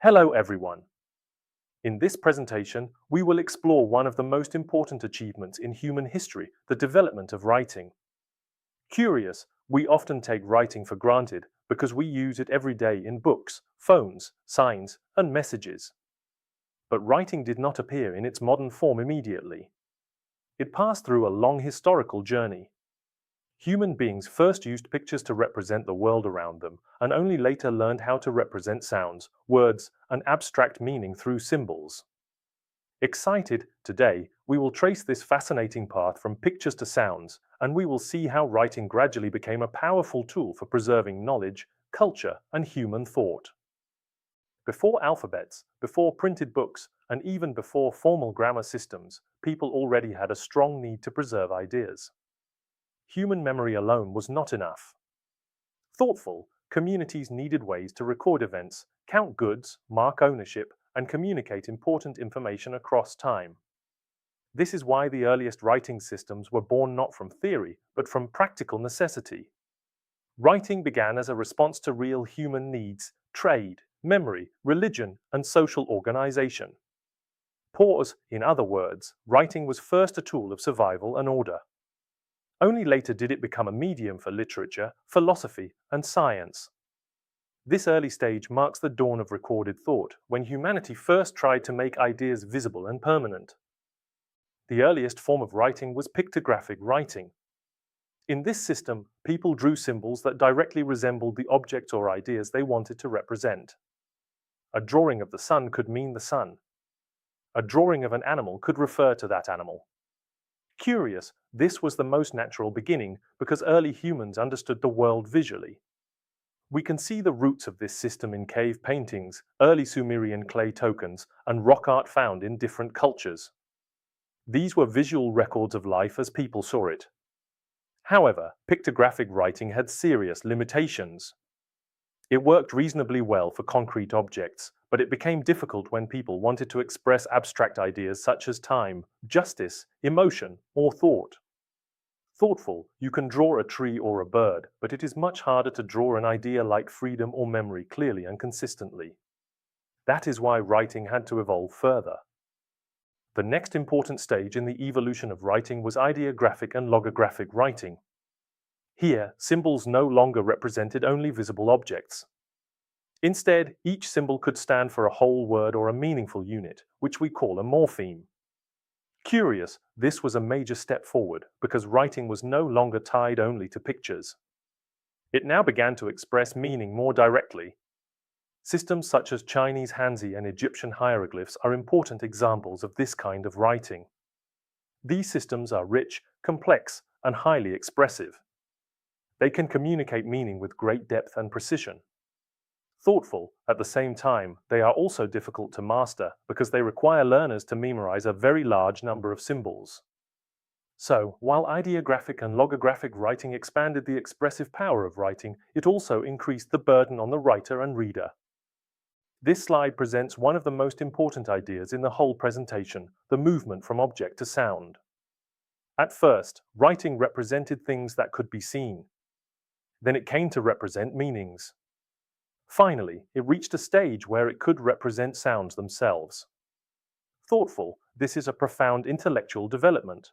Hello everyone. In this presentation, we will explore one of the most important achievements in human history, the development of writing. Curious, we often take writing for granted because we use it every day in books, phones, signs, and messages. But writing did not appear in its modern form immediately. It passed through a long historical journey. Human beings first used pictures to represent the world around them, and only later learned how to represent sounds, words, and abstract meaning through symbols. Excited, today we will trace this fascinating path from pictures to sounds, and we will see how writing gradually became a powerful tool for preserving knowledge, culture, and human thought. Before alphabets, before printed books, and even before formal grammar systems, people already had a strong need to preserve ideas. Human memory alone was not enough. Thoughtful, communities needed ways to record events, count goods, mark ownership, and communicate important information across time. This is why the earliest writing systems were born not from theory, but from practical necessity. Writing began as a response to real human needs, trade, memory, religion, and social organization. Pause, in other words, writing was first a tool of survival and order. Only later did it become a medium for literature, philosophy, and science. This early stage marks the dawn of recorded thought, when humanity first tried to make ideas visible and permanent. The earliest form of writing was pictographic writing. In this system, people drew symbols that directly resembled the objects or ideas they wanted to represent. A drawing of the sun could mean the sun. A drawing of an animal could refer to that animal. Curious, this was the most natural beginning because early humans understood the world visually. We can see the roots of this system in cave paintings, early Sumerian clay tokens, and rock art found in different cultures. These were visual records of life as people saw it. However, pictographic writing had serious limitations. It worked reasonably well for concrete objects, but it became difficult when people wanted to express abstract ideas such as time, justice, emotion, or thought. Thoughtful, you can draw a tree or a bird, but it is much harder to draw an idea like freedom or memory clearly and consistently. That is why writing had to evolve further. The next important stage in the evolution of writing was ideographic and logographic writing. Here, symbols no longer represented only visible objects. Instead, each symbol could stand for a whole word or a meaningful unit, which we call a morpheme. Curious, this was a major step forward because writing was no longer tied only to pictures. It now began to express meaning more directly. Systems such as Chinese Hanzi and Egyptian hieroglyphs are important examples of this kind of writing. These systems are rich, complex, and highly expressive. They can communicate meaning with great depth and precision. Thoughtful, at the same time, they are also difficult to master because they require learners to memorize a very large number of symbols. So, while ideographic and logographic writing expanded the expressive power of writing, it also increased the burden on the writer and reader. This slide presents one of the most important ideas in the whole presentation, the movement from object to sound. At first, writing represented things that could be seen. Then it came to represent meanings. Finally, it reached a stage where it could represent sounds themselves. Thoughtful, this is a profound intellectual development.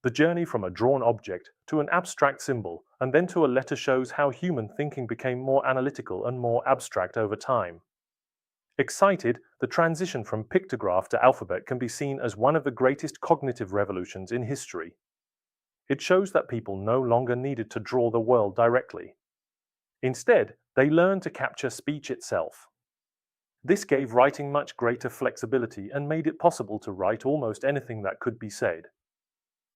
The journey from a drawn object to an abstract symbol and then to a letter shows how human thinking became more analytical and more abstract over time. Excited, the transition from pictograph to alphabet can be seen as one of the greatest cognitive revolutions in history. It shows that people no longer needed to draw the world directly. Instead, they learned to capture speech itself. This gave writing much greater flexibility and made it possible to write almost anything that could be said.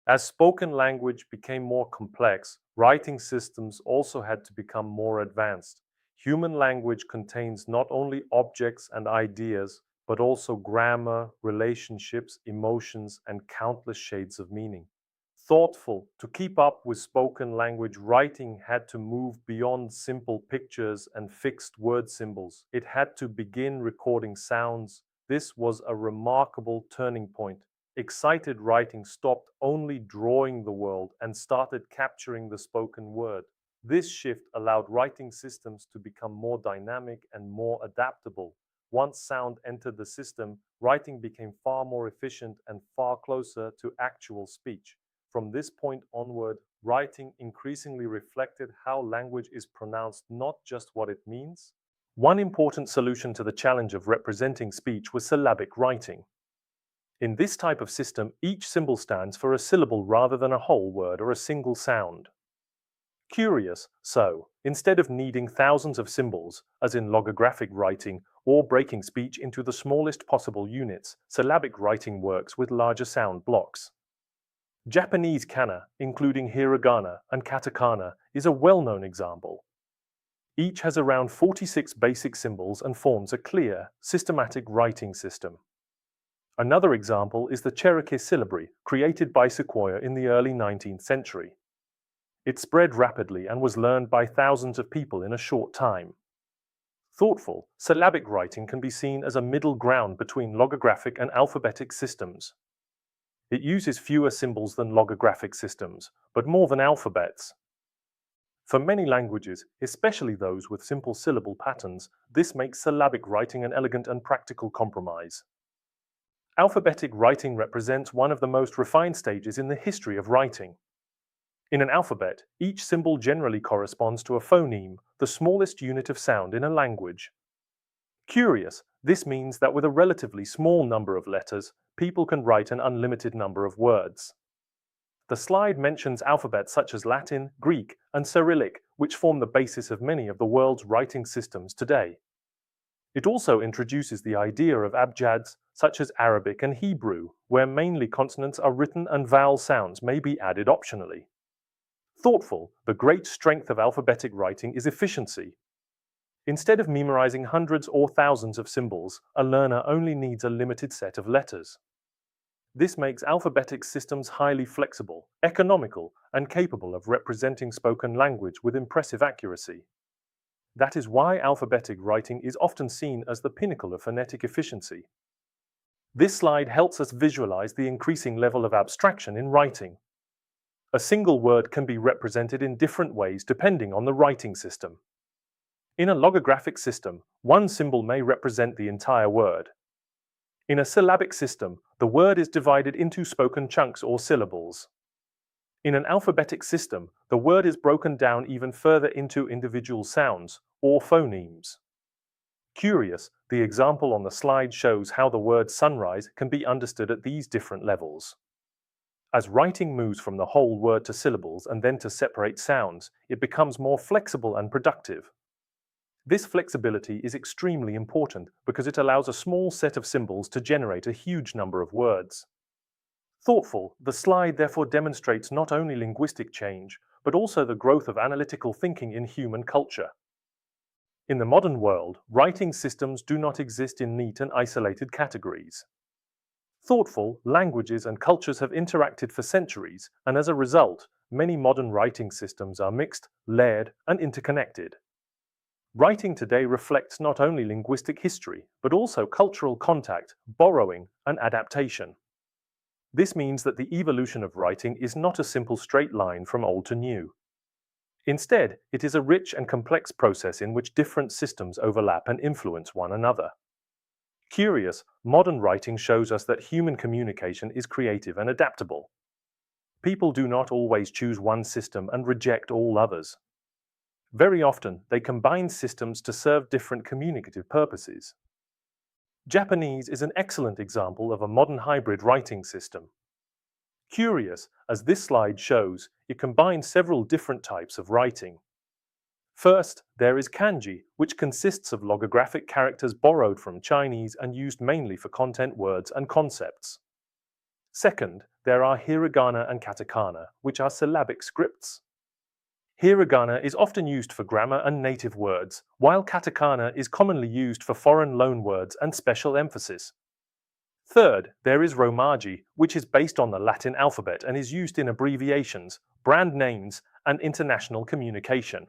As spoken language became more complex, writing systems also had to become more advanced. Human language contains not only objects and ideas, but also grammar, relationships, emotions, and countless shades of meaning. Thoughtful, to keep up with spoken language, writing had to move beyond simple pictures and fixed word symbols. It had to begin recording sounds. This was a remarkable turning point. Excited writing stopped only drawing the world and started capturing the spoken word. This shift allowed writing systems to become more dynamic and more adaptable. Once sound entered the system, writing became far more efficient and far closer to actual speech. From this point onward, writing increasingly reflected how language is pronounced, not just what it means. One important solution to the challenge of representing speech was syllabic writing. In this type of system, each symbol stands for a syllable rather than a whole word or a single sound. Curious, so, instead of needing thousands of symbols, as in logographic writing, or breaking speech into the smallest possible units, syllabic writing works with larger sound blocks. Japanese kana, including hiragana and katakana, is a well-known example. Each has around 46 basic symbols and forms a clear, systematic writing system. Another example is the Cherokee syllabary, created by Sequoyah in the early 19th century. It spread rapidly and was learned by thousands of people in a short time. Thoughtful, syllabic writing can be seen as a middle ground between logographic and alphabetic systems. It uses fewer symbols than logographic systems, but more than alphabets. For many languages, especially those with simple syllable patterns, this makes syllabic writing an elegant and practical compromise. Alphabetic writing represents one of the most refined stages in the history of writing. In an alphabet, each symbol generally corresponds to a phoneme, the smallest unit of sound in a language. Curious, this means that with a relatively small number of letters, people can write an unlimited number of words. The slide mentions alphabets such as Latin, Greek, and Cyrillic, which form the basis of many of the world's writing systems today. It also introduces the idea of abjads, such as Arabic and Hebrew, where mainly consonants are written and vowel sounds may be added optionally. Thoughtful, the great strength of alphabetic writing is efficiency. Instead of memorizing hundreds or thousands of symbols, a learner only needs a limited set of letters. This makes alphabetic systems highly flexible, economical, and capable of representing spoken language with impressive accuracy. That is why alphabetic writing is often seen as the pinnacle of phonetic efficiency. This slide helps us visualize the increasing level of abstraction in writing. A single word can be represented in different ways depending on the writing system. In a logographic system, one symbol may represent the entire word. In a syllabic system, the word is divided into spoken chunks or syllables. In an alphabetic system, the word is broken down even further into individual sounds, or phonemes. Curious, the example on the slide shows how the word sunrise can be understood at these different levels. As writing moves from the whole word to syllables and then to separate sounds, it becomes more flexible and productive. This flexibility is extremely important because it allows a small set of symbols to generate a huge number of words. Thoughtful, the slide therefore demonstrates not only linguistic change, but also the growth of analytical thinking in human culture. In the modern world, writing systems do not exist in neat and isolated categories. Thoughtful, languages and cultures have interacted for centuries, and as a result, many modern writing systems are mixed, layered, and interconnected. Writing today reflects not only linguistic history, but also cultural contact, borrowing, and adaptation. This means that the evolution of writing is not a simple straight line from old to new. Instead, it is a rich and complex process in which different systems overlap and influence one another. Curious, modern writing shows us that human communication is creative and adaptable. People do not always choose one system and reject all others. Very often, they combine systems to serve different communicative purposes. Japanese is an excellent example of a modern hybrid writing system. Curious, as this slide shows, it combines several different types of writing. First, there is kanji, which consists of logographic characters borrowed from Chinese and used mainly for content words and concepts. Second, there are hiragana and katakana, which are syllabic scripts. Hiragana is often used for grammar and native words, while katakana is commonly used for foreign loanwords and special emphasis. Third, there is romaji, which is based on the Latin alphabet and is used in abbreviations, brand names, and international communication.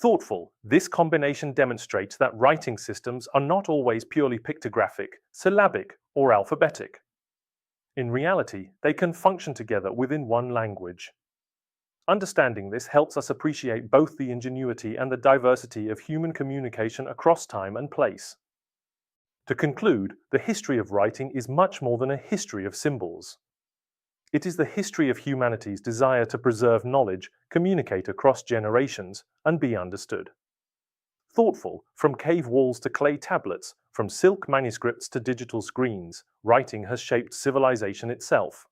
Thoughtful, this combination demonstrates that writing systems are not always purely pictographic, syllabic, or alphabetic. In reality, they can function together within one language. Understanding this helps us appreciate both the ingenuity and the diversity of human communication across time and place. To conclude, the history of writing is much more than a history of symbols. It is the history of humanity's desire to preserve knowledge, communicate across generations, and be understood. Thoughtful, from cave walls to clay tablets, from silk manuscripts to digital screens, writing has shaped civilization itself.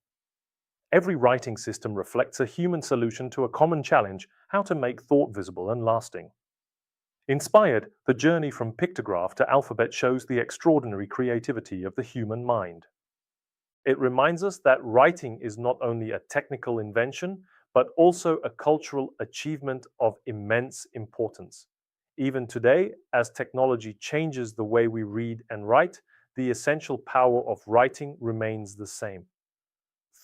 Every writing system reflects a human solution to a common challenge: how to make thought visible and lasting. Inspired, the journey from pictograph to alphabet shows the extraordinary creativity of the human mind. It reminds us that writing is not only a technical invention, but also a cultural achievement of immense importance. Even today, as technology changes the way we read and write, the essential power of writing remains the same: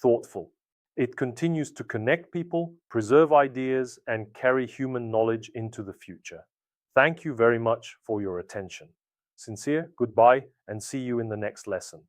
thoughtful. It continues to connect people, preserve ideas, and carry human knowledge into the future. Thank you very much for your attention. Sincere goodbye, and see you in the next lesson.